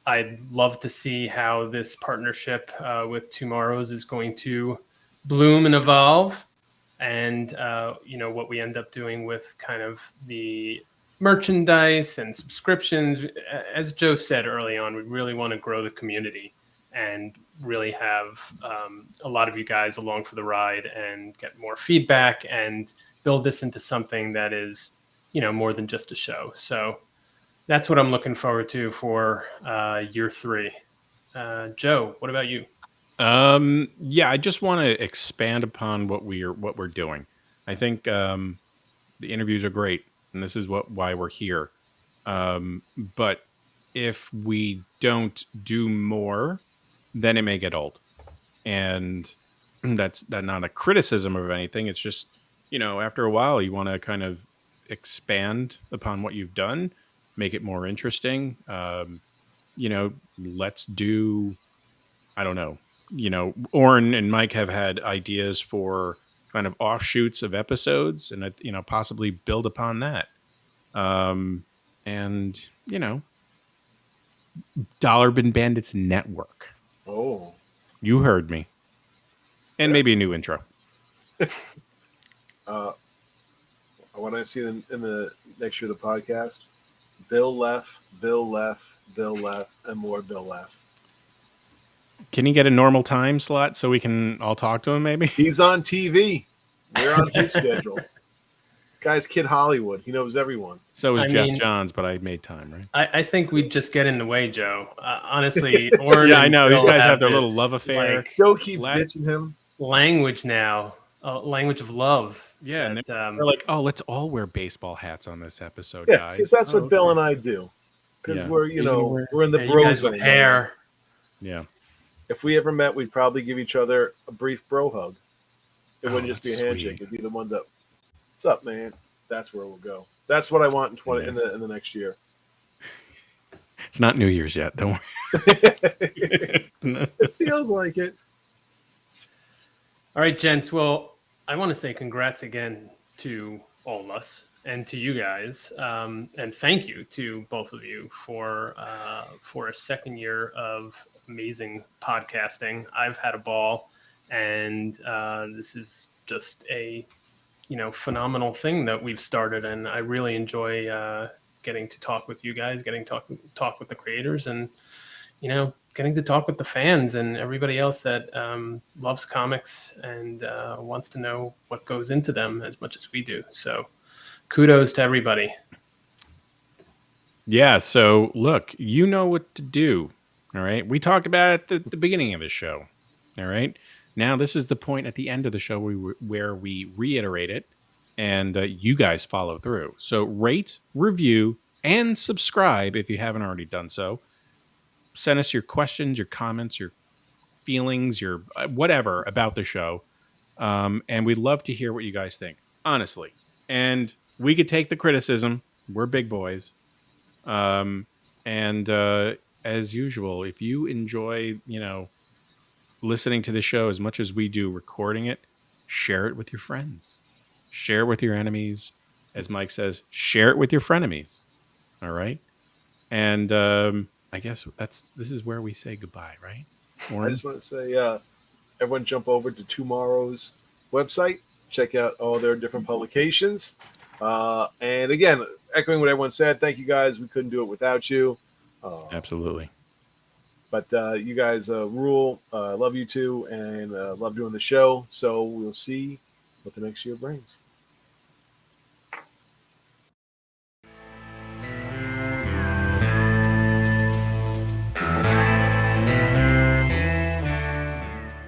I'd love to see how this partnership with Tomorrows is going to bloom and evolve, and what we end up doing with kind of the merchandise and subscriptions. As Joe said early on, we really want to grow the community and really have a lot of you guys along for the ride and get more feedback and build this into something that is, more than just a show. So that's what I'm looking forward to for year 3. Joe, what about you? Yeah, I just want to expand upon what we're doing. I think the interviews are great, and this is why we're here. But if we don't do more, then it may get old, and that's not a criticism of anything. It's just, after a while, you want to kind of expand upon what you've done, make it more interesting. Let's do, I don't know. Oren and Mike have had ideas for kind of offshoots of episodes, and possibly build upon that. And Dollar Bin Bandits Network. Oh, You heard me. And maybe a new intro. I want to see in the next year of the podcast. Bill left, Bill left, Bill left, and more Bill left. Can you get a normal time slot so we can all talk to him? Maybe He's on TV. We're on his schedule. Guy's Kid Hollywood. He knows everyone. So is Jeff Johns, but I made time, right? I think we'd just get in the way, Joe. Honestly, Oren yeah, I know. These Bill guys have their this, little love affair. Joe keeps ditching him. Language now, language of love. Yeah, that, and they're like, oh, let's all wear baseball hats on this episode, Yeah, guys. because that's what Bill and I do. Because we're in the bro zone. Hair. Yeah. If we ever met, we'd probably give each other a brief bro hug. It wouldn't just be a handshake. Sweet. It'd be the one that, "What's up, man?" That's where we'll go. That's what I want in the next year. It's not New Year's yet. Don't worry. It feels like it. All right, gents. Well, I want to say congrats again to all of us and to you guys, and thank you to both of you for a second year of amazing podcasting. I've had a ball, and this is just a phenomenal thing that we've started, and I really enjoy getting to talk with you guys, getting to talk with the creators, and getting to talk with the fans and everybody else that loves comics and wants to know what goes into them as much as we do. So kudos to everybody. Yeah, so look, you know what to do. All right. We talked about it at the beginning of the show. All right. Now, this is the point at the end of the show where we reiterate it, and you guys follow through. So rate, review, and subscribe if you haven't already done so. Send us your questions, your comments, your feelings, your whatever about the show. And we'd love to hear what you guys think, honestly. And we could take the criticism. We're big boys. As usual, if you enjoy, listening to the show as much as we do recording it, share it with your friends. Share it with your enemies. As Mike says, share it with your frenemies. All right? And I guess this is where we say goodbye, right? I just want to say, everyone jump over to Tomorrow's website, check out all their different publications. And again, echoing what everyone said, thank you guys. We couldn't do it without you. Absolutely. But you guys rule. Love you too, and love doing the show. So we'll see what the next year brings.